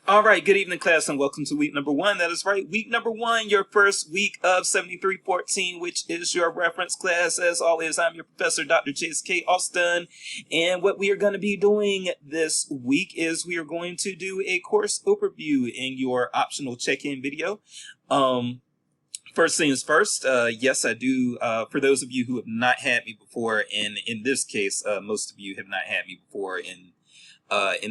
All right, good evening, class, and welcome to week number one. That is right, week number one, your first week of 7314, which is your reference class. As always, I'm your professor, Dr. Chase K. Austin, and what we are going to be doing this week is we are going to do a course overview in your optional check-in video. First things first, yes, I do. For those of you who have not had me before, and in this case, most of you have not had me before in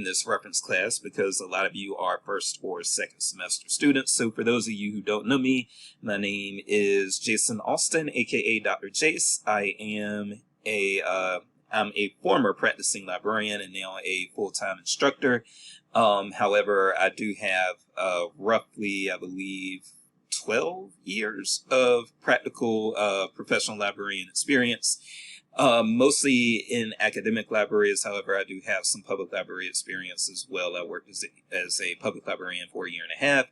this reference class because a lot of you are first or second semester students. So for those of you who don't know me, my name is Jason Austin, aka Dr. Chase. I'm a former practicing librarian and now a full-time instructor. However, I do have roughly, I believe, 12 years of practical professional librarian experience. Mostly in academic libraries. However, I do have some public library experience as well. I worked as a public librarian for a year and a half.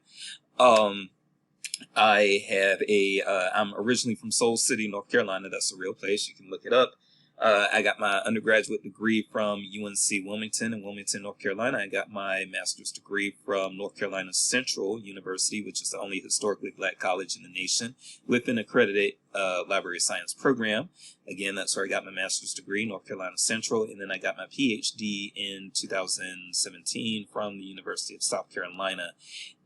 I'm originally from Soul City, North Carolina. That's a real place. You can look it up. I got my undergraduate degree from UNC Wilmington in Wilmington, North Carolina. I got my master's degree from North Carolina Central University, which is the only historically black college in the nation with an accredited library science program. Again, that's where I got my master's degree, North Carolina Central. And then I got my PhD in 2017 from the University of South Carolina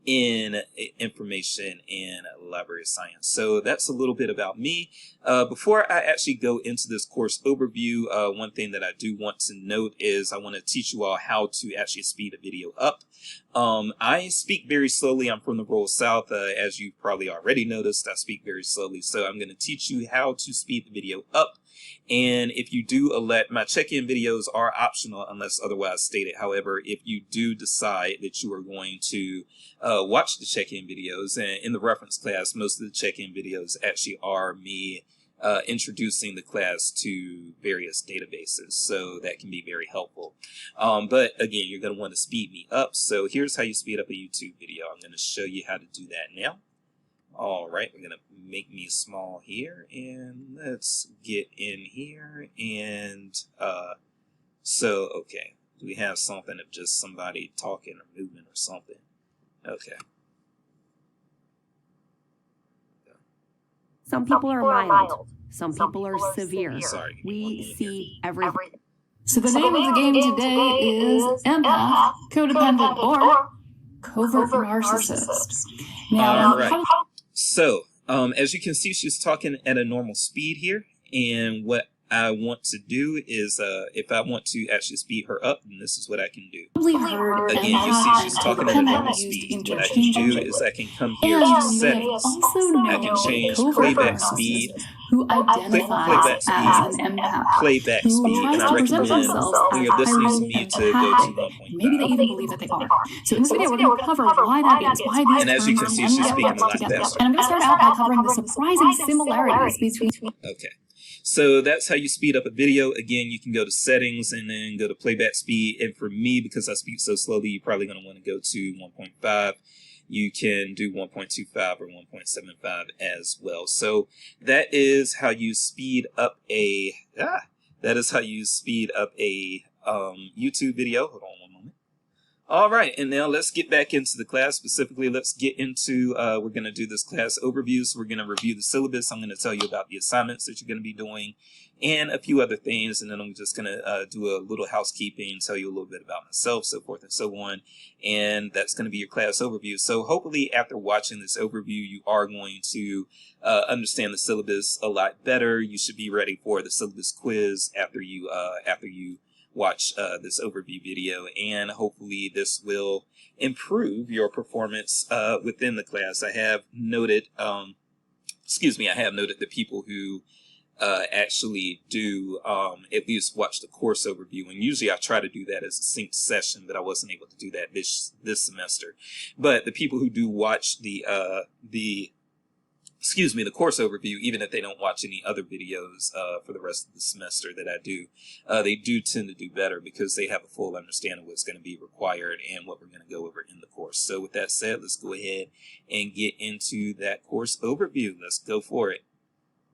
in information and library science. So that's a little bit about me. Before I actually go into this course overview, one thing that I do want to note is I want to teach you all how to actually speed a video up. I speak very slowly. I'm from the rural South. As you probably already noticed, I speak very slowly. So I'm going to teach you how to speed the video up. And if you do elect, my check-in videos are optional unless otherwise stated. However, if you do decide that you are going to watch the check-in videos, and in the reference class, most of the check-in videos actually are me introducing the class to various databases, so that can be very helpful. But again, you're going to want to speed me up. So here's how you speed up a YouTube video. I'm going to show you how to do that now. All right, we're going to make me small here, and let's get in here. And okay, we have something of just somebody talking or moving or something. Okay. Some people are mild. Some people are severe. Sorry, we see everything. So the name of the game today is Empath, Codependent, or Covert Narcissist. Now, all right. So, as you can see, she's talking at a normal speed here. And what I want to do is, if I want to actually speed her up, then this is what I can do. Again, you see she's talking at a normal speed. What I can do is I can come here to settings. I can change playback speed, playback speed, and I recommend when you're listening to me to go to 1.5. Maybe they even believe that they are. So in this video, we're going to cover why that is, why these and as you can see, she's speaking a lot faster. And I'm going to start out by covering the surprising similarities between. Okay. So that's how you speed up a video. Again, you can go to settings and then go to playback speed. And for me, because I speak so slowly, you're probably going to want to go to 1.5. You can do 1.25 or 1.75 as well. So that is how you speed up a YouTube video. Hold on one moment. All right, and now let's get back into the class. Specifically, let's get into, we're going to do this class overview. So we're going to review the syllabus. I'm going to tell you about the assignments that you're going to be doing and a few other things. And then I'm just going to do a little housekeeping, tell you a little bit about myself, so forth and so on. And that's going to be your class overview. So hopefully after watching this overview, you are going to understand the syllabus a lot better. You should be ready for the syllabus quiz after you watch this overview video, and hopefully this will improve your performance within the class. I have noted, the people who actually do at least watch the course overview, and usually I try to do that as a synced session, but I wasn't able to do that this semester. But the people who do watch the course overview, even if they don't watch any other videos for the rest of the semester that I do, they do tend to do better because they have a full understanding of what's going to be required and what we're going to go over in the course. So with that said, let's go ahead and get into that course overview. Let's go for it.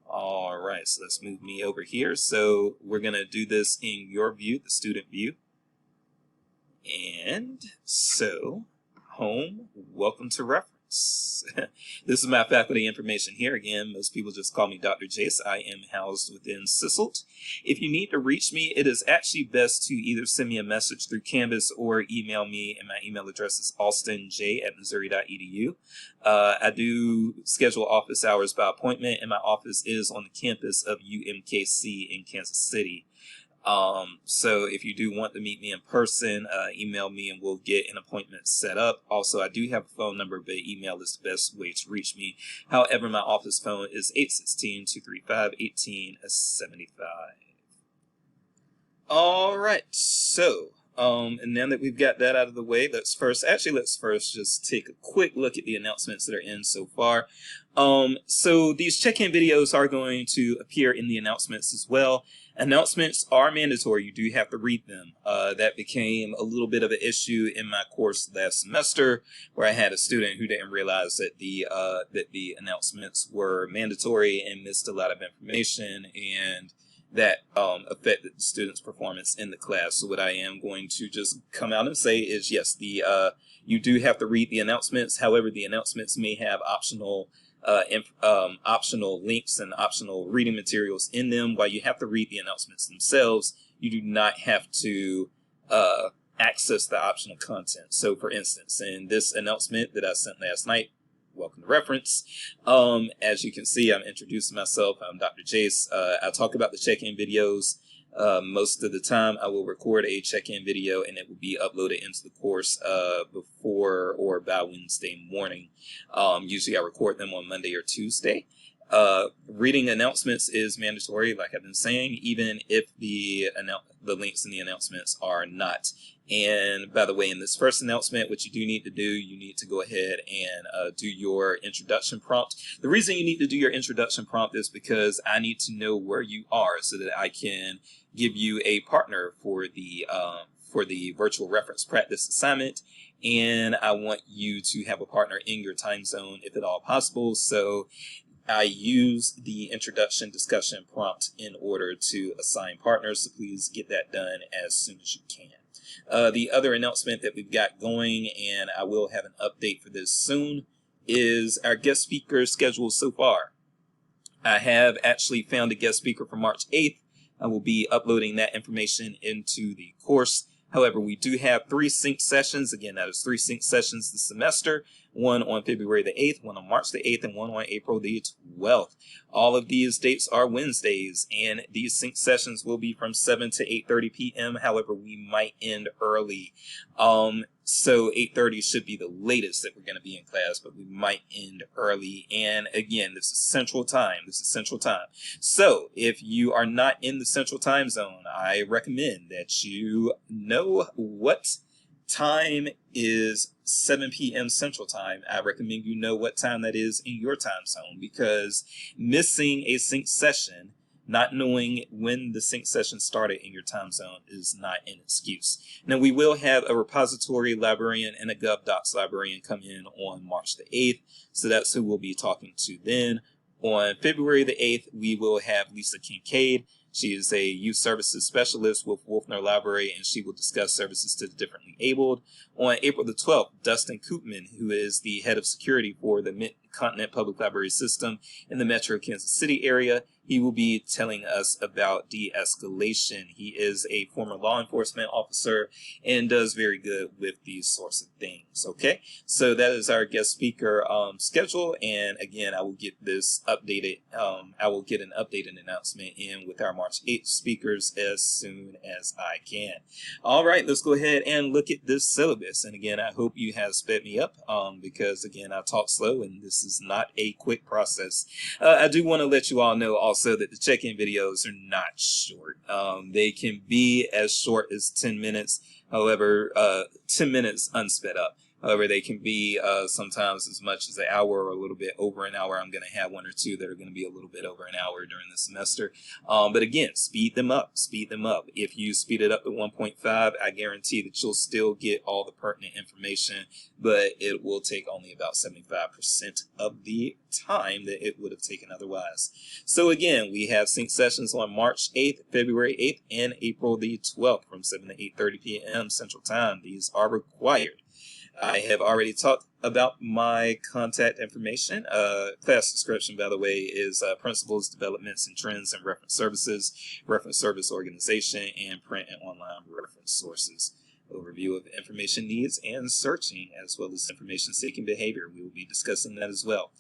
All right, so let's move me over here. So we're going to do this in your view, the student view. And so home, welcome to Reference. This is my faculty information here. Again, most people just call me Dr. Jace. I am housed within CISLT. If you need to reach me, it is actually best to either send me a message through Canvas or email me, and my email address is alstonj@missouri.edu. I do schedule office hours by appointment, and my office is on the campus of UMKC in Kansas City. So if you do want to meet me in person, email me and we'll get an appointment set up. Also, I do have a phone number, but email is the best way to reach me. However, my office phone is 816-235-1875. All right. So, and now that we've got that out of the way, let's first just take a quick look at the announcements that are in so far. So these check-in videos are going to appear in the announcements as well. Announcements are mandatory. You do have to read them. That became a little bit of an issue in my course last semester, where I had a student who didn't realize that the announcements were mandatory and missed a lot of information, and that affected the student's performance in the class. So what I am going to just come out and say is, yes, you do have to read the announcements. However, the announcements may have optional links and optional reading materials in them. While you have to read the announcements themselves, you do not have to access the optional content. So for instance, in this announcement that I sent last night, welcome to Reference. As you can see, I'm introducing myself. I'm Dr. Jace. I talk about the check-in videos. Most of the time I will record a check-in video and it will be uploaded into the course before or by Wednesday morning. Usually I record them on Monday or Tuesday. Reading announcements is mandatory, like I've been saying, even if the links in the announcements are not. And by the way, in this first announcement, what you do need to do, you need to go ahead and do your introduction prompt. The reason you need to do your introduction prompt is because I need to know where you are so that I can give you a partner for the virtual reference practice assignment. And I want you to have a partner in your time zone if at all possible. So I use the introduction discussion prompt in order to assign partners, so please get that done as soon as you can. The other announcement that we've got going, and I will have an update for this soon, is our guest speaker schedule so far. I have actually found a guest speaker for March 8th. I will be uploading that information into the course. However, we do have 3 sync sessions. Again, that is 3 sync sessions this semester. One on February the 8th, one on March the 8th, and one on April the 12th. All of these dates are Wednesdays, and these sync sessions will be from 7 to 8:30 p.m. However, we might end early. So 8:30 should be the latest that we're going to be in class, but we might end early. And again, this is Central Time. So if you are not in the Central Time Zone, I recommend that you know what time is 7 p.m. Central Time. I recommend you know what time that is in your time zone, because missing a sync session, not knowing when the sync session started in your time zone, is not an excuse. Now, we will have a repository librarian and a GovDocs librarian come in on March the 8th, so that's who we'll be talking to then. On February the 8th, we will have Lisa Kincaid. She is a youth services specialist with Wolfner Library, and she will discuss services to the differently abled. On April the 12th, Dustin Koopman, who is the head of security for the Mid-Continent Public Library System in the Metro Kansas City area, he will be telling us about de-escalation. He is a former law enforcement officer and does very good with these sorts of things. Okay, so that is our guest speaker schedule, and again, I will get this updated. I will get an updated announcement in with our March 8th speakers as soon as I can. All right, let's go ahead and look at this syllabus. And again, I hope you have sped me up because again, I talk slow and this is not a quick process. I do want to let you all know also that the check-in videos are not short. They can be as short as 10 minutes. However, 10 minutes unsped up. However, they can be sometimes as much as an hour or a little bit over an hour. I'm going to have 1 or 2 that are going to be a little bit over an hour during the semester. But again, speed them up. If you speed it up to 1.5, I guarantee that you'll still get all the pertinent information, but it will take only about 75% of the time that it would have taken otherwise. So again, we have sync sessions on March 8th, February 8th, and April the 12th from 7 to 8:30 p.m. Central Time. These are required. I have already talked about my contact information. Class description, by the way, is principles, developments, and trends in reference service organization, and print and online reference sources. Overview of information needs and searching, as well as information seeking behavior. We will be discussing that as well.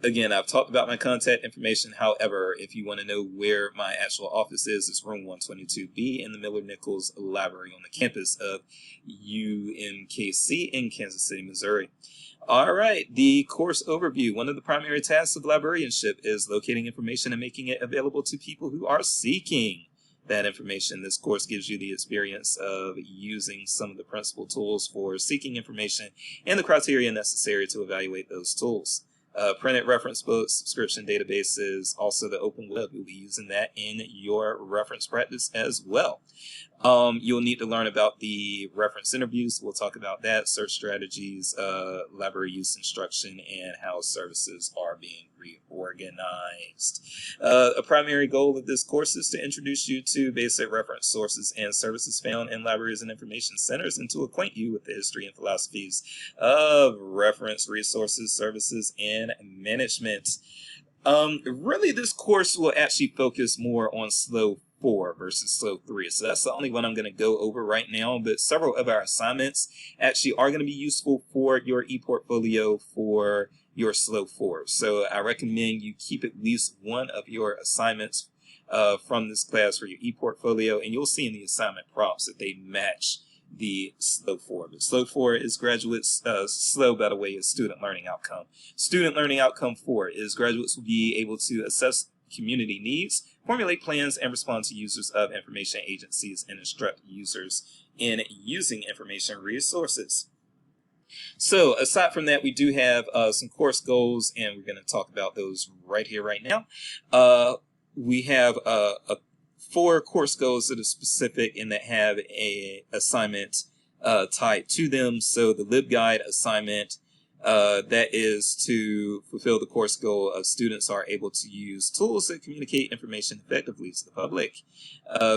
Again, I've talked about my contact information. However, if you want to know where my actual office is, it's room 122B in the Miller-Nichols Library on the campus of UMKC in Kansas City, Missouri. All right, the course overview. One of the primary tasks of librarianship is locating information and making it available to people who are seeking that information. This course gives you the experience of using some of the principal tools for seeking information and the criteria necessary to evaluate those tools. Printed reference books, subscription databases, also the open web. You'll be using that in your reference practice as well. You'll need to learn about the reference interviews. We'll talk about that, search strategies, library use instruction, and how services are being reorganized. A primary goal of this course is to introduce you to basic reference sources and services found in libraries and information centers, and to acquaint you with the history and philosophies of reference resources, services, and management. Really, this course will actually focus more on SLO 4 versus SLO 3. So that's the only one I'm going to go over right now, but several of our assignments actually are going to be useful for your ePortfolio for your SLO 4. So I recommend you keep at least one of your assignments from this class for your ePortfolio, and you'll see in the assignment prompts that they match the SLO 4. But SLO 4 is graduates, SLO, by the way, is student learning outcome. Student learning outcome 4 is graduates will be able to assess community needs, formulate plans, and respond to users of information agencies, and instruct users in using information resources. So aside from that, we do have some course goals, and we're going to talk about those right here, right now. We have 4 course goals that are specific and that have a assignment tied to them. So the LibGuide assignment, that is to fulfill the course goal of students are able to use tools that communicate information effectively to the public.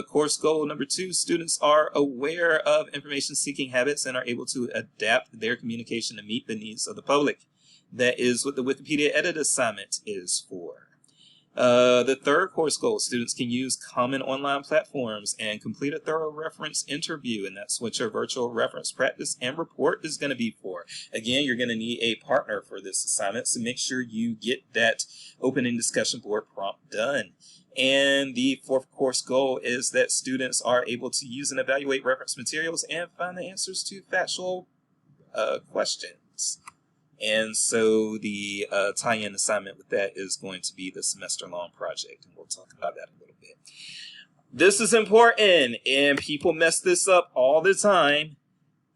Course goal number 2, students are aware of information seeking habits and are able to adapt their communication to meet the needs of the public. That is what the Wikipedia Edit assignment is for. The third course goal, students can use common online platforms and complete a thorough reference interview, and that's what your virtual reference practice and report is going to be for. Again, you're going to need a partner for this assignment, so make sure you get that opening discussion board prompt done. And the fourth course goal is that students are able to use and evaluate reference materials and find the answers to factual questions. And so the tie-in assignment with that is going to be the semester-long project, and we'll talk about that a little bit. This is important, and people mess this up all the time.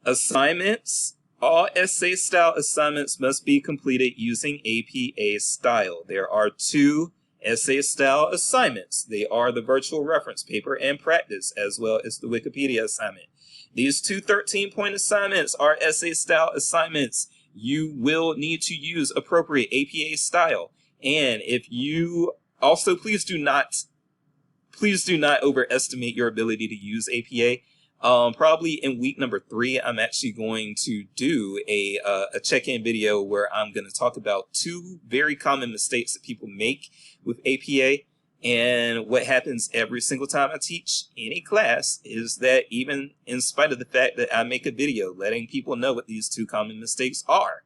Assignments, all essay-style assignments must be completed using APA style. There are 2 essay-style assignments. They are the virtual reference paper and practice, as well as the Wikipedia assignment. These 2 13-point assignments are essay-style assignments. You will need to use appropriate APA style. And if you also, please do not overestimate your ability to use APA. Probably in week number 3, I'm actually going to do a check-in video where I'm going to talk about 2 very common mistakes that people make with APA. And what happens every single time I teach any class is that even in spite of the fact that I make a video letting people know what these 2 common mistakes are,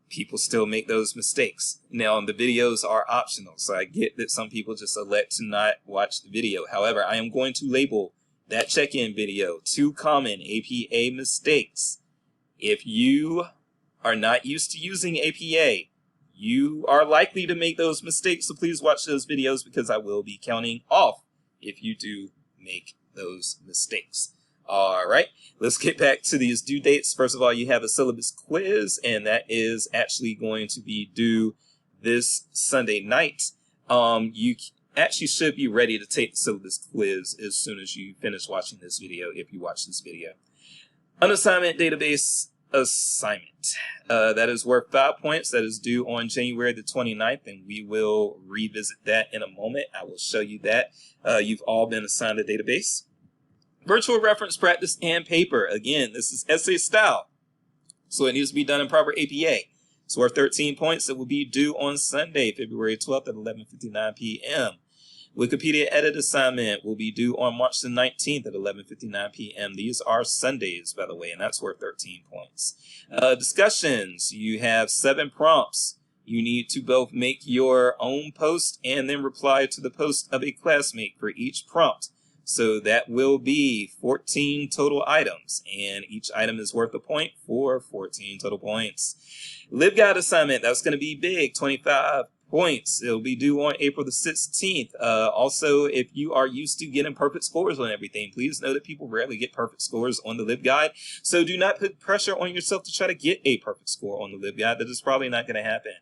people still make those mistakes. Now, the videos are optional, so I get that some people just elect to not watch the video. However, I am going to label that check-in video 2 common APA mistakes. If you are not used to using APA, you are likely to make those mistakes, so please watch those videos because I will be counting off if you do make those mistakes. All right, let's get back to these due dates. First of all, you have a syllabus quiz, and that is actually going to be due this Sunday night. You actually should be ready to take the syllabus quiz as soon as you finish watching this video, if you watch this video. Unassignment database assignment. That is worth 5 points. That is due on January the 29th, and we will revisit that in a moment. I will show you that. You've all been assigned a database. Virtual reference practice and paper. Again, this is essay style. So it needs to be done in proper APA. It's worth 13 points. It will be due on Sunday, February 12th at 11:59 p.m. Wikipedia edit assignment will be due on March the 19th at 11:59 p.m. These are Sundays, by the way, and that's worth 13 points. Discussions, you have 7 prompts. You need to both make your own post and then reply to the post of a classmate for each prompt. So that will be 14 total items, and each item is worth a point for 14 total points. LibGuide assignment, that's going to be big, 25 points. It'll be due on April the 16th. Also, if you are used to getting perfect scores on everything, please know that people rarely get perfect scores on the LibGuide. So do not put pressure on yourself to try to get a perfect score on the LibGuide. That is probably not going to happen.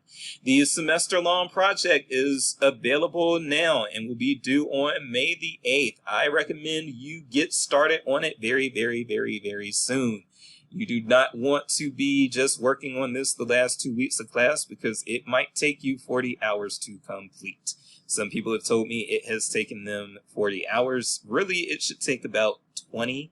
The semester-long project is available now and will be due on May the 8th. I recommend you get started on it very, very, very, very soon. You do not want to be just working on this the last 2 weeks of class because it might take you 40 hours to complete. Some people have told me it has taken them 40 hours. Really, it should take about 20,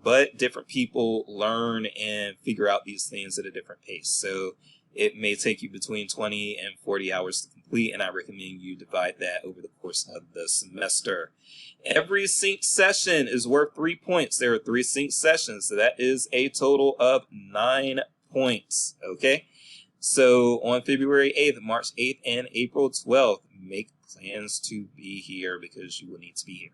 but different people learn and figure out these things at a different pace. So it may take you between 20 and 40 hours to complete, and I recommend you divide that over the course of the semester. Every sync session is worth 3 points. There are 3 sync sessions, so that is a total of 9 points, okay? So on February 8th, March 8th, and April 12th, make plans to be here because you will need to be here.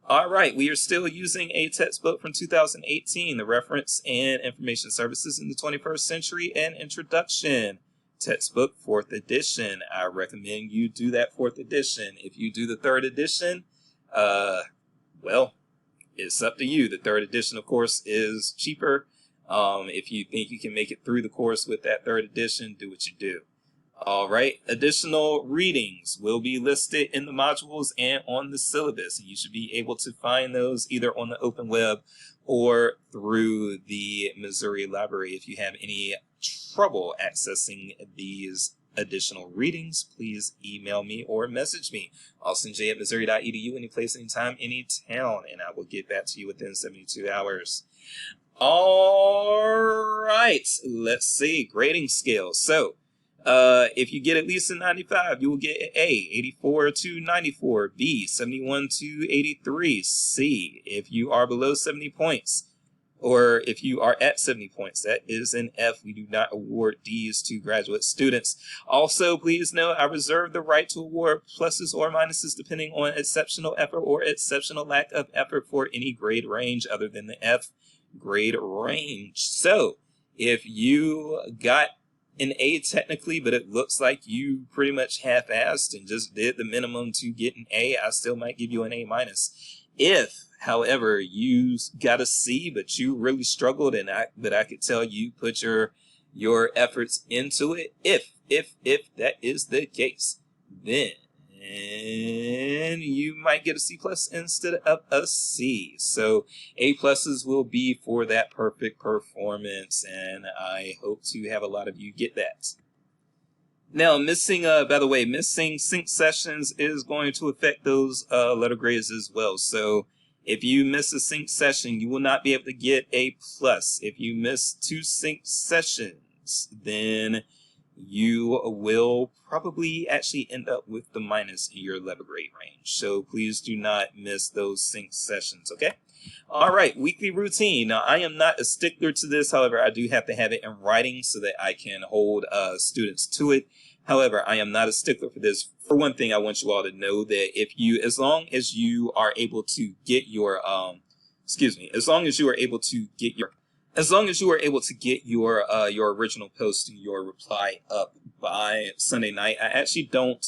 All right, we are still using a textbook from 2018, the Reference and Information Services in the 21st Century and Introduction textbook, 4th edition. I recommend you do that 4th edition. If you do the 3rd edition, well, it's up to you. The 3rd edition, of course, is cheaper. If you think you can make it through the course with that 3rd edition, do what you do. All right, additional readings will be listed in the modules and on the syllabus. And you should be able to find those either on the open web or through the Missouri Library. If you have any trouble accessing these additional readings, please email me or message me. austinj@missouri.edu, any place, anytime, any town, and I will get back to you within 72 hours. All right, let's see, grading scale. So, if you get at least a 95, you will get an A, 84 to 94, B, 71 to 83, C. If you are below 70 points, or if you are at 70 points, that is an F. We do not award Ds to graduate students. Also, please know I reserve the right to award pluses or minuses depending on exceptional effort or exceptional lack of effort for any grade range other than the F grade range. So, if you got an A technically, but it looks like you pretty much half-assed and just did the minimum to get an A, I still might give you an A minus. If, however, you got a C, but you really struggled, and I could tell you put your efforts into it, if that is the case, then you might get a C plus instead of a C. So A pluses will be for that perfect performance, and I hope to have a lot of you get that. Now, missing sync sessions is going to affect those letter grades as well. So if you miss a sync session, you will not be able to get A plus. If you miss 2 sync sessions, then you will probably actually end up with the minus in your letter grade range. So please do not miss those sync sessions, okay? All right, weekly routine. Now, I am not a stickler to this. However, I do have to have it in writing so that I can hold students to it. However, I am not a stickler for this. For one thing, I want you all to know that as long as you are able to get your original post and your reply up by Sunday night, I actually don't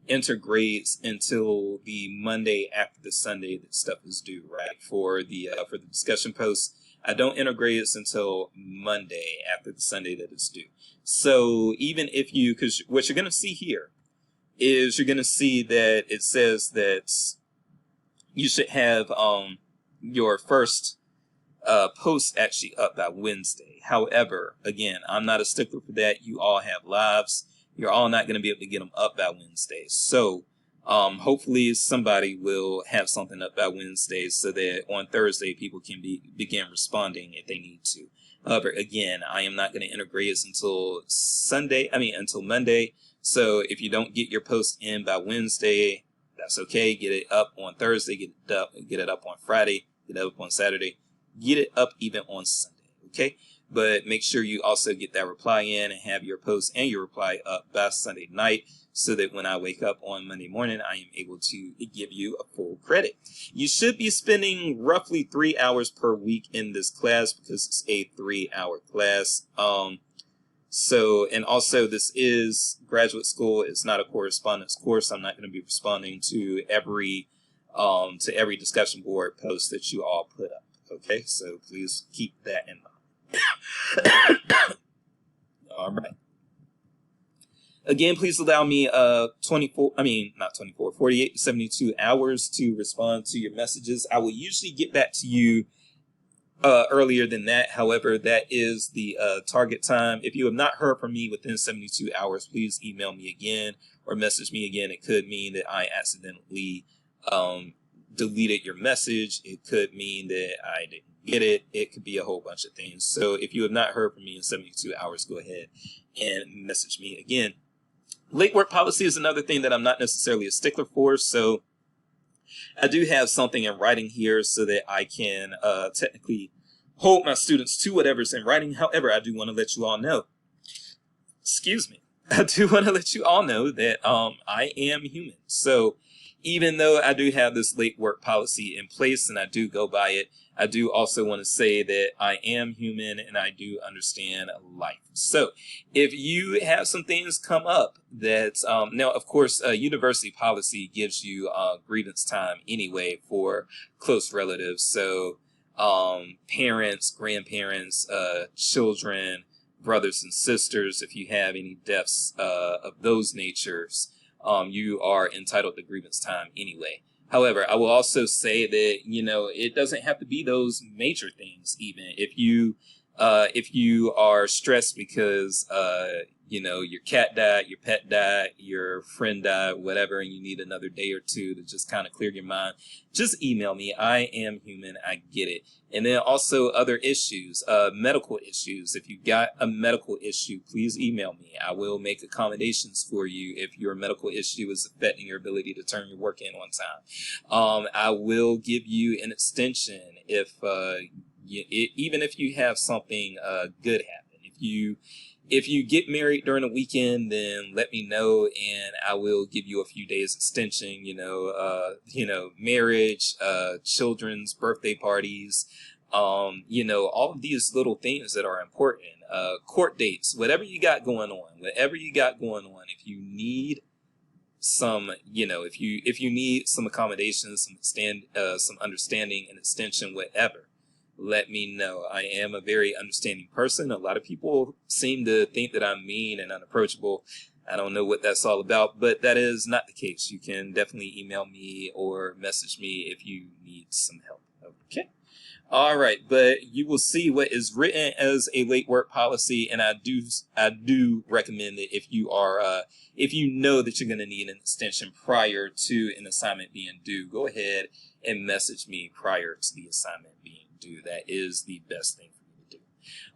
enter grades until the Monday after the Sunday that stuff is due, right? For the discussion posts, I don't enter grades until Monday after the Sunday that is due. So even if because what you're going to see here is you're going to see that it says that you should have your first post actually up by Wednesday. However, again, I'm not a stickler for that. You all have lives. You're all not going to be able to get them up by Wednesday. So hopefully somebody will have something up by Wednesday so that on Thursday people can begin responding if they need to. However, again, I am not going to enter grades until until Monday. So if you don't get your post in by Wednesday, that's okay. Get it up on Thursday, get it up on Friday, get it up on Saturday, get it up even on Sunday, okay? But make sure you also get that reply in and have your post and your reply up by Sunday night, so that when I wake up on Monday morning, I am able to give you a full credit. You should be spending roughly 3 hours per week in this class, because it's a 3-hour class. And also this is graduate school. It's not a correspondence course. I'm not going to be responding to every discussion board post that you all put up. Okay, so please keep that in mind. All right. Again, please allow me 48 to 72 hours to respond to your messages. I will usually get back to you earlier than that. However, that is the target time. If you have not heard from me within 72 hours, please email me again or message me again. It could mean that I accidentally deleted your message. It could mean that I didn't get it. It could be a whole bunch of things. So if you have not heard from me in 72 hours, go ahead and message me again. Late work policy is another thing that I'm not necessarily a stickler for. So I do have something in writing here so that I can technically hold my students to whatever's in writing. However, I do want to let you all know, I do want to let you all know that I am human. So even though I do have this late work policy in place and I do go by it, I do also want to say that I am human and I do understand life. So if you have some things come up that, now, of course, university policy gives you grievance time anyway for close relatives. So parents, grandparents, children, brothers and sisters, if you have any deaths of those natures, you are entitled to grievance time anyway. However, I will also say that, it doesn't have to be those major things. Even if you are stressed because, your cat died, your pet died, your friend died, whatever, and you need another day or two to just kind of clear your mind, just email me. I am human. I get it. And then also other issues, medical issues. If you got a medical issue, please email me. I will make accommodations for you if your medical issue is affecting your ability to turn your work in on time. I will give you an extension even if you have something good happen. If you get married during the weekend, then let me know and I will give you a few days extension, marriage, children's birthday parties, all of these little things that are important, court dates, whatever you got going on, if you need some, if you need some accommodations, some understanding and extension, whatever, let me know. I am a very understanding person. A lot of people seem to think that I'm mean and unapproachable. I don't know what that's all about, but that is not the case. You can definitely email me or message me if you need some help. Okay. All right. But you will see what is written as a late work policy. And I do recommend that if you know that you're going to need an extension prior to an assignment being due, go ahead and message me prior to the assignment being due. That is the best thing for you to do.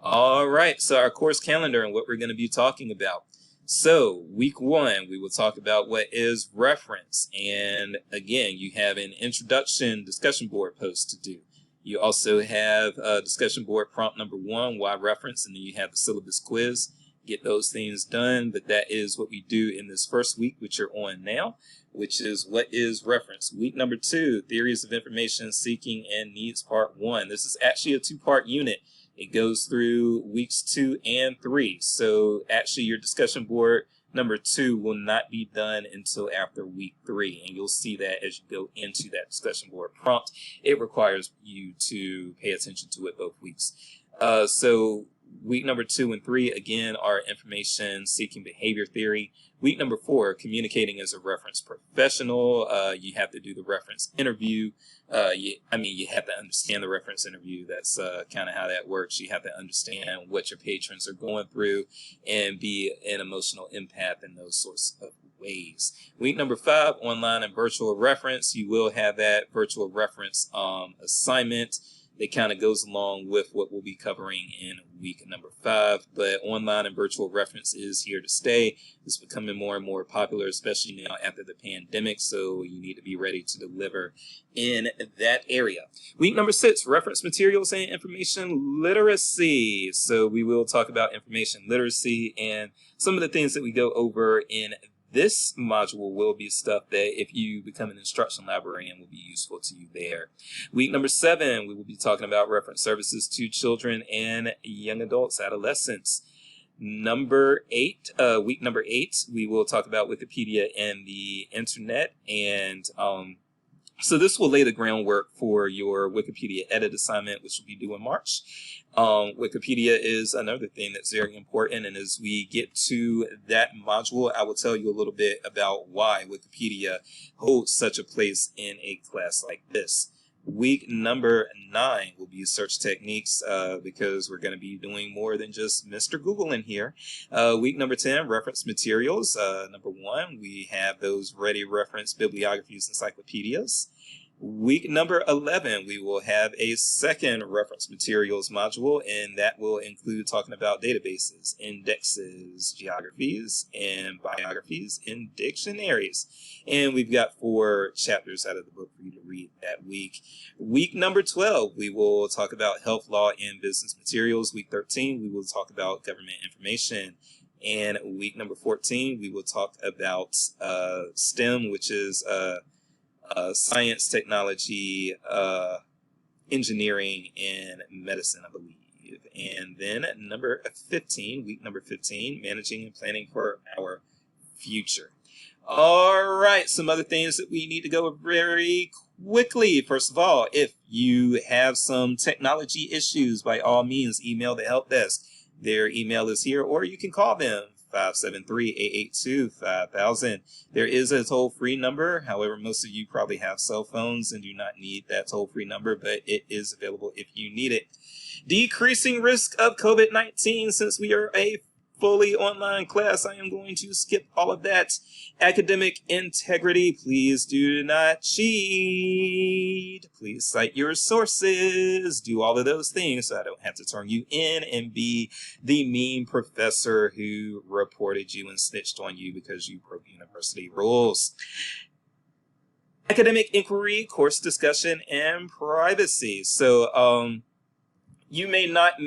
All right, so our course calendar and what we're going to be talking about. So week 1, we will talk about what is reference. And again, you have an introduction discussion board post to do. You also have discussion board prompt number 1, why reference, and then you have the syllabus quiz. Get those things done, but that is what we do in this first week, which you're on now, which is what is reference. Week number 2, theories of information seeking and needs part 1. This is actually a 2-part unit. It goes through weeks 2 and 3. So actually your discussion board number 2 will not be done until after week 3. And you'll see that as you go into that discussion board prompt. It requires you to pay attention to it both weeks. So week number 2 and 3, again, are information seeking behavior theory. Week number 4, communicating as a reference professional. You have to do the reference interview. You have to understand the reference interview. That's kind of how that works. You have to understand what your patrons are going through and be an emotional empath in those sorts of ways. Week number 5, online and virtual reference. You will have that virtual reference assignment. that kind of goes along with what we'll be covering in week number 5. But online and virtual reference is here to stay. It's becoming more and more popular, especially now after the pandemic. So you need to be ready to deliver in that area. Week number 6, reference materials and information literacy. So we will talk about information literacy, and some of the things that we go over in this module will be stuff that if you become an instruction librarian will be useful to you there. Week number 7, we will be talking about reference services to children and young adults, adolescents. Week number 8, we will talk about Wikipedia and the internet, and so this will lay the groundwork for your Wikipedia edit assignment, which will be due in March. Wikipedia is another thing that's very important, and as we get to that module, I will tell you a little bit about why Wikipedia holds such a place in a class like this. Week number 9 will be search techniques, because we're going to be doing more than just Mr. Google in here. Week number 10, reference materials. Number 1, we have those ready reference bibliographies, encyclopedias. Week number 11, we will have a second reference materials module, and that will include talking about databases, indexes, geographies, and biographies, and dictionaries. And we've got 4 chapters out of the book for you to read that week. Week number 12, we will talk about health law and business materials. Week 13, we will talk about government information. And week number 14, we will talk about STEM, which is science, technology, engineering, and medicine, I believe. And then number 15, week number 15, managing and planning for our future. All right, some other things that we need to go over very quickly. First of all, if you have some technology issues, by all means, email the help desk. Their email is here, or you can call them. 573-882-5000. There is a toll-free number. However, most of you probably have cell phones and do not need that toll-free number, but it is available if you need it. Decreasing risk of COVID-19. Since we are a fully online class, I am going to skip all of that. Academic integrity. Please do not cheat. Please cite your sources. Do all of those things so I don't have to turn you in and be the mean professor who reported you and snitched on you because you broke university rules. Academic inquiry, course discussion, and privacy. So, you may not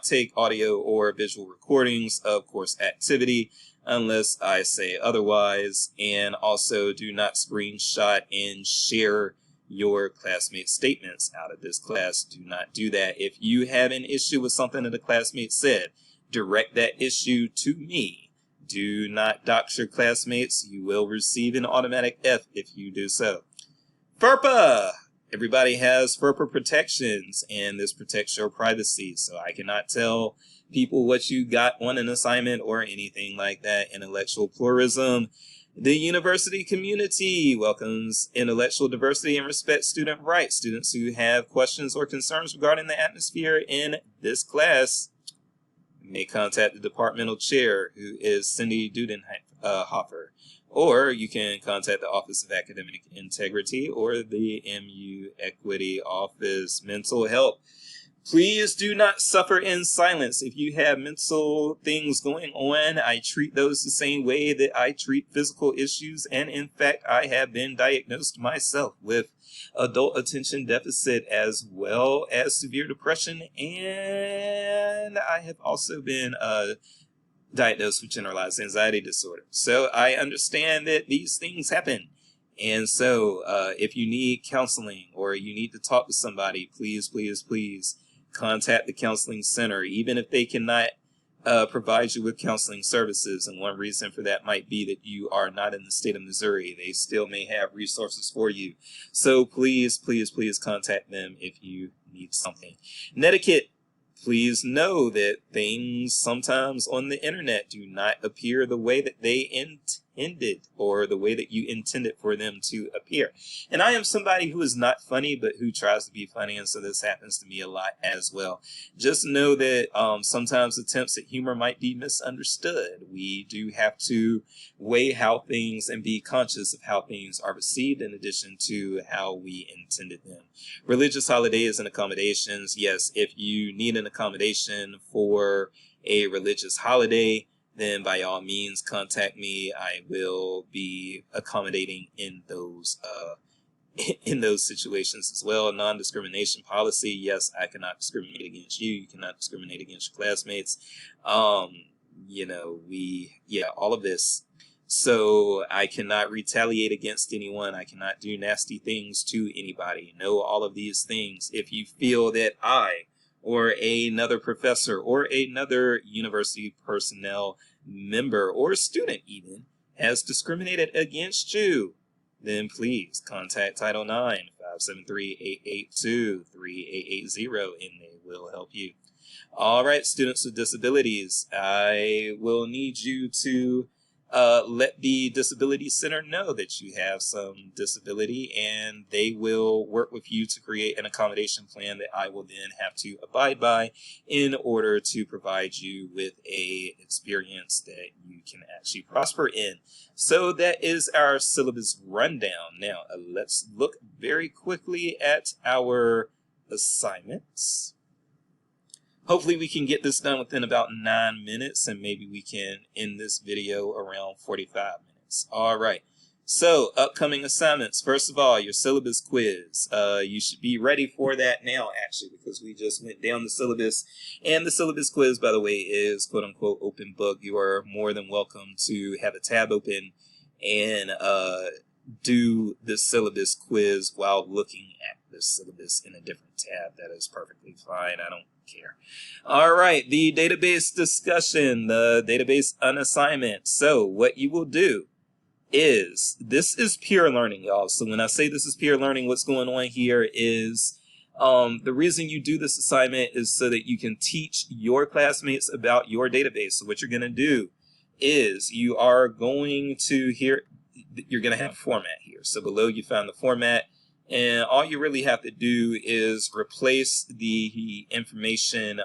take audio or visual recordings of course activity unless I say otherwise, and also do not screenshot and share your classmates' statements out of this class. Do not do that. If you have an issue with something that a classmate said, direct that issue to me. Do not dox your classmates. You will receive an automatic F if you do so. FERPA. Everybody has FERPA protections, and this protects your privacy. So I cannot tell people what you got on an assignment or anything like that. Intellectual pluralism. The university community welcomes intellectual diversity and respects student rights. Students who have questions or concerns regarding the atmosphere in this class may contact the departmental chair, who is Cindy Dudenhofer. Or you can contact the Office of Academic Integrity or the MU Equity Office. Mental health. Please do not suffer in silence. If you have mental things going on, I treat those the same way that I treat physical issues. And in fact, I have been diagnosed myself with adult attention deficit as well as severe depression. And I have also been diagnosed with generalized anxiety disorder. So I understand that these things happen. And so if you need counseling or you need to talk to somebody, please, please, please contact the counseling center, even if they cannot provide you with counseling services. And one reason for that might be that you are not in the state of Missouri. They still may have resources for you. So please, please, please contact them if you need something. Netiquette. Please know that things sometimes on the internet do not appear the way that they intended, or the way that you intended for them to appear. And I am somebody who is not funny, but who tries to be funny, and so this happens to me a lot as well. Just know that sometimes attempts at humor might be misunderstood. We do have to weigh how things and be conscious of how things are received in addition to how we intended them. Religious holidays and accommodations. Yes, if you need an accommodation for a religious holiday, then by all means contact me. I will be accommodating in those situations as well. Non-discrimination policy. Yes, I cannot discriminate against you. You cannot discriminate against your classmates. All of this. So I cannot retaliate against anyone. I cannot do nasty things to anybody. Know all of these things. If you feel that I or another professor or another university personnel member or student even has discriminated against you, then please contact Title IX, 573-882-3880, and they will help you. All right, students with disabilities, I will need you to let the Disability Center know that you have some disability, and they will work with you to create an accommodation plan that I will then have to abide by in order to provide you with a experience that you can actually prosper in. So that is our syllabus rundown. Now, let's look very quickly at our assignments. Hopefully we can get this done within about 9 minutes, and maybe we can end this video around 45 minutes. All right. So upcoming assignments. First of all, your syllabus quiz. You should be ready for that now, actually, because we just went down the syllabus. And the syllabus quiz, by the way, is quote unquote open book. You are more than welcome to have a tab open and do the syllabus quiz while looking at the syllabus in a different tab. That is perfectly fine. I don't care. All right, the database discussion, the database unassignment. So what you will do is, this is peer learning, y'all. So when I say this is peer learning, what's going on here is the reason you do this assignment is so that you can teach your classmates about your database. So what you're going to do is you are going to you're going to have a format here. So below you found the format. And all you really have to do is replace the information,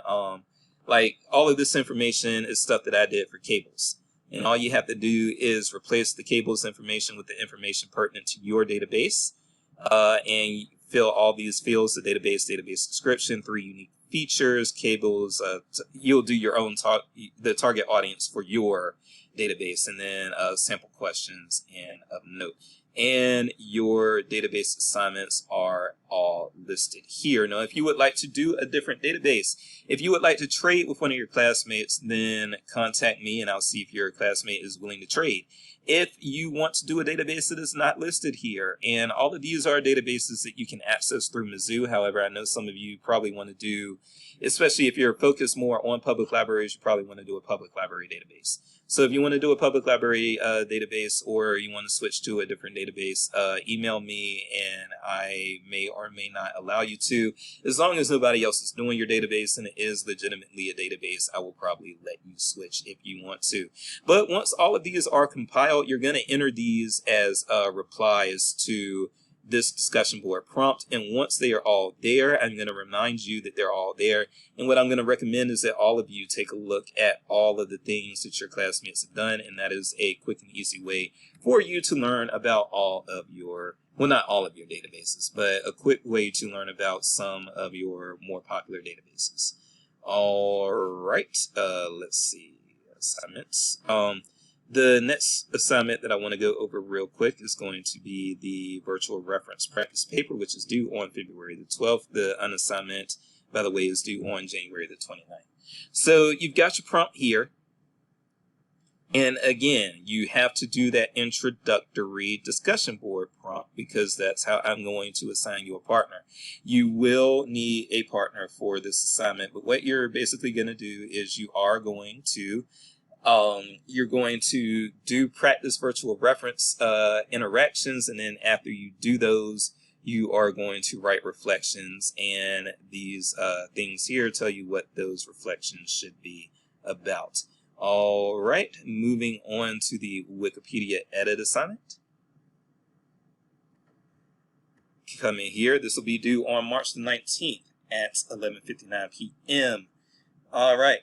like all of this information is stuff that I did for cables. And all you have to do is replace the cables information with the information pertinent to your database. And fill all these fields, the database description, 3 unique features, cables. You'll do your own the target audience for your database, and then sample questions and of note. And your database assignments are all listed here. Now, if you would like to do a different database, if you would like to trade with one of your classmates, then contact me and I'll see if your classmate is willing to trade. If you want to do a database that is not listed here, and all of these are databases that you can access through Mizzou. However, I know some of you probably want to do, especially if you're focused more on public libraries, you probably want to do a public library database. So if you want to do a public library database, or you want to switch to a different database, email me and I may or may not allow you to. As long as nobody else is doing your database and it is legitimately a database, I will probably let you switch if you want to. But once all of these are compiled, you're going to enter these as replies to this discussion board prompt. And once they are all there, I'm going to remind you that they're all there. And what I'm going to recommend is that all of you take a look at all of the things that your classmates have done. And that is a quick and easy way for you to learn about all of your, well, not all of your databases, but a quick way to learn about some of your more popular databases. All right, let's see, assignments. The next assignment that I want to go over real quick is going to be the virtual reference practice paper, which is due on February the 12th. The unassignment, by the way, is due on January the 29th. So you've got your prompt here. And again, you have to do that introductory discussion board prompt because that's how I'm going to assign you a partner. You will need a partner for this assignment, but what you're basically going to do is you are going to you're going to do practice virtual reference interactions, and then after you do those, you are going to write reflections, and these things here tell you what those reflections should be about. All right, moving on to the Wikipedia edit assignment. Come in here. This will be due on March the 19th at 11:59 p.m. All right.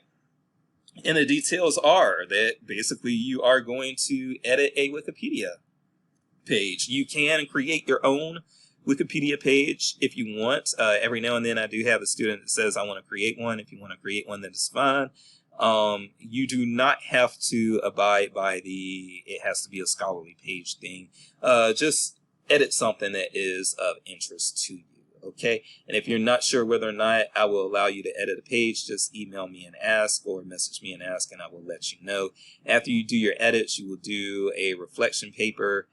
And the details are that basically you are going to edit a Wikipedia page. You can create your own Wikipedia page if you want. Every now and then I do have a student that says, I want to create one. If you want to create one, then it's fine. You do not have to abide by it has to be a scholarly page thing. Just edit something that is of interest to you. Okay. And if you're not sure whether or not I will allow you to edit a page, just email me and ask, or message me and ask, and I will let you know. After you do your edits, you will do a reflection paper.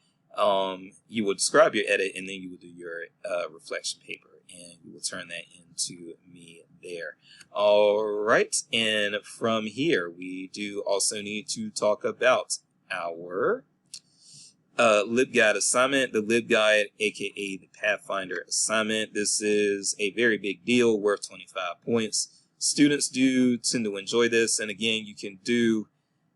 You will describe your edit, and then you will do your reflection paper, and you will turn that into me there. All right. And from here, we do also need to talk about our LibGuide assignment, the LibGuide, aka the Pathfinder assignment. This is a very big deal, worth 25 points. Students do tend to enjoy this, and again, you can do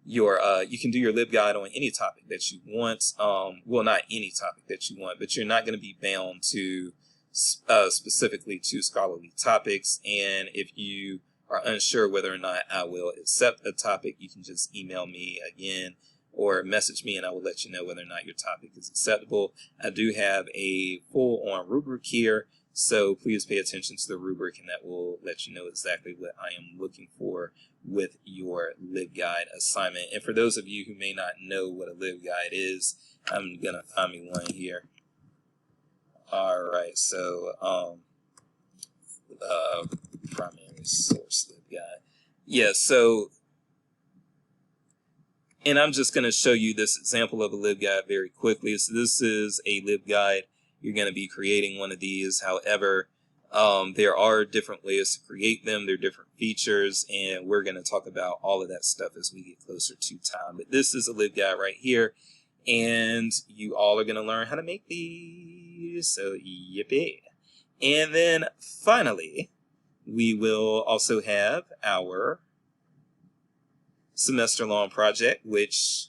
your LibGuide on any topic that you want. Well, not any topic that you want, but you're not going to be bound to specifically to scholarly topics. And if you are unsure whether or not I will accept a topic, you can just email me again or message me, and I will let you know whether or not your topic is acceptable. I do have a full-on rubric here, so please pay attention to the rubric, and that will let you know exactly what I am looking for with your LibGuide assignment. And for those of you who may not know what a LibGuide is, I'm going to find me one here. All right, so primary source LibGuide. Yeah, so, and I'm just going to show you this example of a LibGuide very quickly. So this is a LibGuide. You're going to be creating one of these. However, there are different ways to create them. There are different features, and we're going to talk about all of that stuff as we get closer to time. But this is a LibGuide right here, and you all are going to learn how to make these. So yippee. And then finally, we will also have our semester-long project, which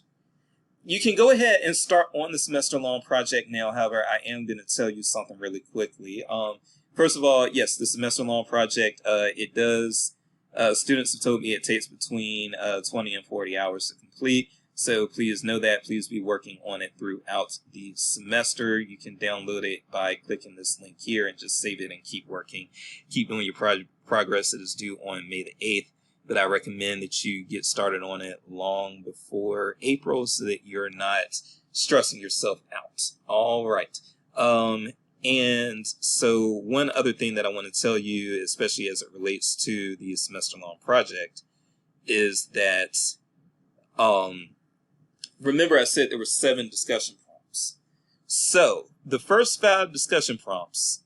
you can go ahead and start on the semester-long project now. However, I am going to tell you something really quickly. First of all, yes, the semester-long project, it does, students have told me it takes between 20 and 40 hours to complete. So please know that. Please be working on it throughout the semester. You can download it by clicking this link here and just save it and keep working. Keep doing your progress. It is due on May the 8th. But I recommend that you get started on it long before April so that you're not stressing yourself out. All right. And so one other thing that I want to tell you, especially as it relates to the semester-long project, is that remember I said there were 7 discussion prompts. So the first 5 discussion prompts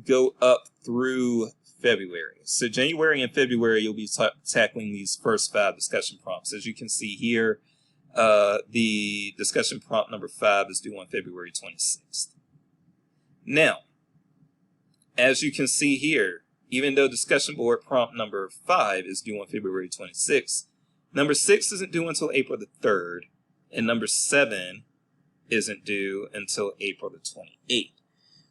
go up through February. So January and February, you'll be tackling these first 5 discussion prompts. As you can see here, the discussion prompt number 5 is due on February 26th. Now, as you can see here, even though discussion board prompt number 5 is due on February 26th, number 6 isn't due until April the 3rd, and number 7 isn't due until April the 28th.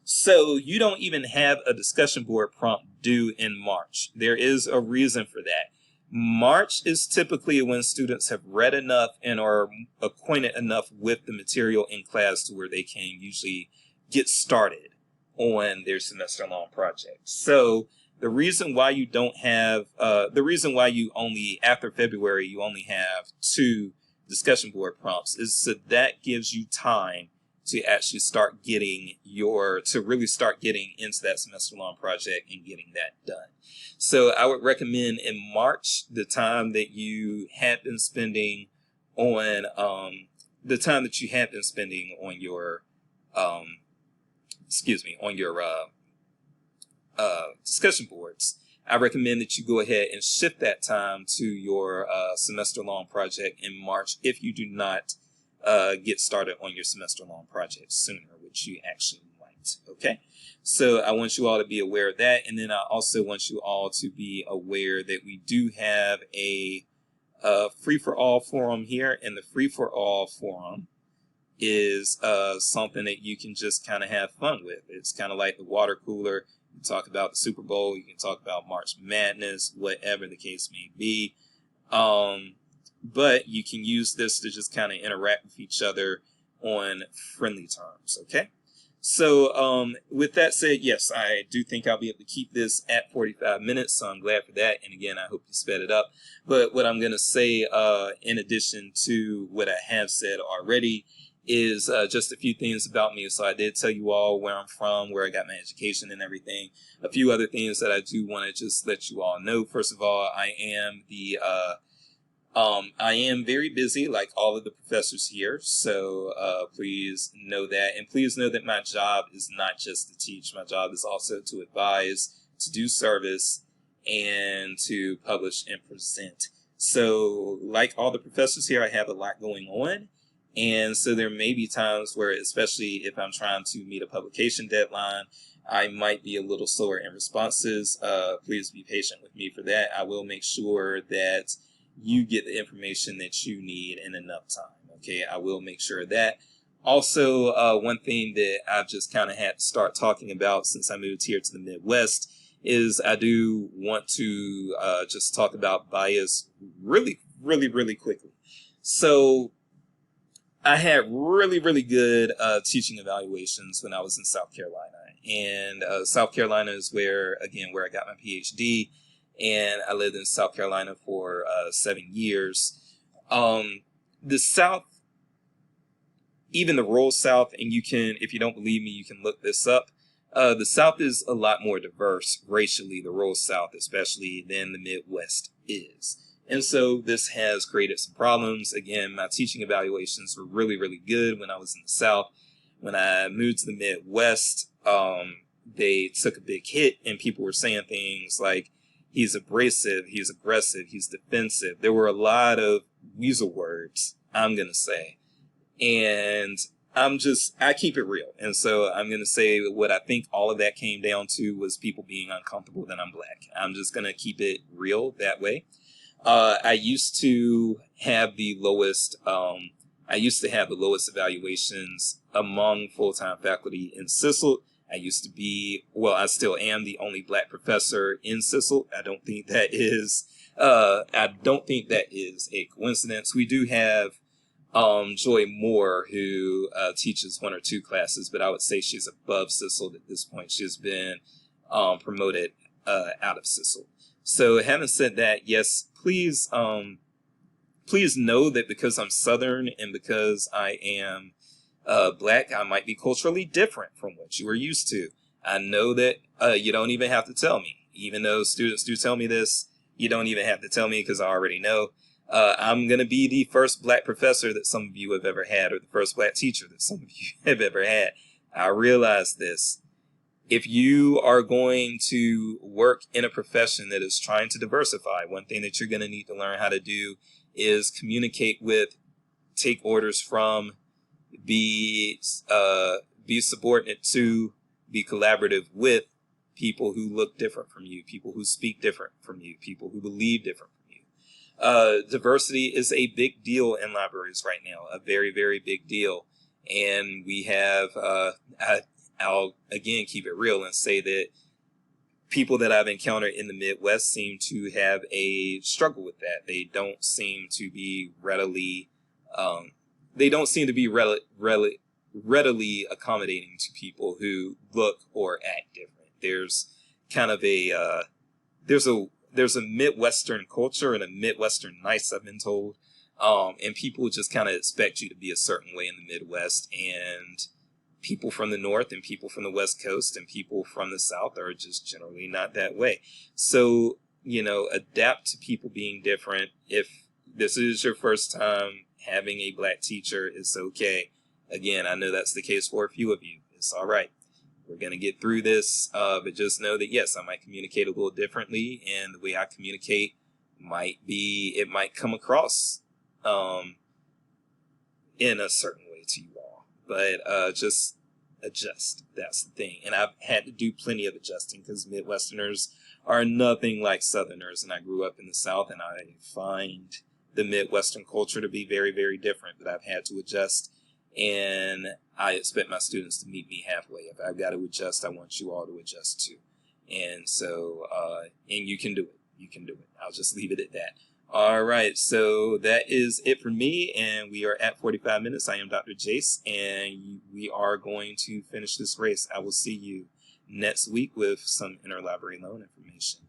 So you don't even have a discussion board prompt due in March. There is a reason for that. March is typically when students have read enough and are acquainted enough with the material in class to where they can usually get started on their semester-long project. So the reason why you don't have, the reason why you only, after February, you only have 2 discussion board prompts is so that gives you time to actually start getting to really start getting into that semester-long project and getting that done. So I would recommend in March, the time that you had been spending on, your, discussion boards, I recommend that you go ahead and shift that time to your semester-long project in March if you do not get started on your semester-long project sooner, which you actually might. Okay, so I want you all to be aware of that, and then I also want you all to be aware that we do have a Free for All forum here, and the Free for All forum is something that you can just kind of have fun with. It's kind of like the water cooler. You can talk about the Super Bowl, you can talk about March Madness, whatever the case may be. But you can use this to just kind of interact with each other on friendly terms, okay? So with that said, yes, I do think I'll be able to keep this at 45 minutes, so I'm glad for that. And again, I hope you sped it up. But what I'm going to say, in addition to what I have said already, is just a few things about me. So I did tell you all where I'm from, where I got my education and everything. A few other things that I do want to just let you all know. First of all, I am very busy, like all of the professors here. So please know that. And please know that my job is not just to teach. My job is also to advise, to do service, and to publish and present. So like all the professors here, I have a lot going on. And so there may be times where, especially if I'm trying to meet a publication deadline, I might be a little slower in responses. Please be patient with me for that. I will make sure that you get the information that you need in enough time. Okay, I will make sure of that. Also, one thing that I've just kind of had to start talking about since I moved here to the Midwest is I do want to just talk about bias really quickly. So I had really good teaching evaluations when I was in South Carolina. And South Carolina is where I got my PhD. And I lived in South Carolina for 7 years. The South, even the rural South, and you can, if you don't believe me, you can look this up. The South is a lot more diverse racially, the rural South especially, than the Midwest is. And so this has created some problems. Again, my teaching evaluations were really good when I was in the South. When I moved to the Midwest, they took a big hit, and people were saying things like, he's abrasive, he's aggressive, he's defensive. There were a lot of weasel words, I'm going to say. And I keep it real. And so I'm going to say what I think all of that came down to was people being uncomfortable that I'm Black. I'm just going to keep it real that way. I used to have the lowest evaluations among full-time faculty in CISL. I used to be, I still am the only Black professor in CISL. I don't think that is a coincidence. We do have Joy Moore, who teaches 1 or 2 classes, but I would say she's above CISL at this point. She's been promoted out of CISL. So having said that, yes, please know that because I'm Southern and because I am Black, I might be culturally different from what you are used to. I know that you don't even have to tell me. Even though students do tell me this, you don't even have to tell me because I already know. I'm going to be the first Black professor that some of you have ever had, or the first Black teacher that some of you have ever had. I realize this. If you are going to work in a profession that is trying to diversify, one thing that you're going to need to learn how to do is communicate with, take orders from, be subordinate to, be collaborative with people who look different from you, people who speak different from you, people who believe different from you. Diversity is a big deal in libraries right now, a very big deal. And we have, I'll again keep it real and say that people that I've encountered in the Midwest seem to have a struggle with that. They don't seem to be readily accommodating to people who look or act different. There's kind of there's a Midwestern culture and a Midwestern nice, I've been told. And people just kind of expect you to be a certain way in the Midwest, and people from the North and people from the West Coast and people from the South are just generally not that way. So, adapt to people being different. If this is your first time having a Black teacher, it's okay. Again, I know that's the case for a few of you. It's all right. We're going to get through this, but just know that, yes, I might communicate a little differently, and the way I communicate might come across in a certain way to you all. But just adjust. That's the thing. And I've had to do plenty of adjusting because Midwesterners are nothing like Southerners, and I grew up in the South, and I find the Midwestern culture to be very, very different, but I've had to adjust, and I expect my students to meet me halfway. If I've got to adjust, I want you all to adjust too. And so, and you can do it. You can do it. I'll just leave it at that. All right, so that is it for me, and we are at 45 minutes. I am Dr. Jace, and we are going to finish this race. I will see you next week with some interlibrary loan information.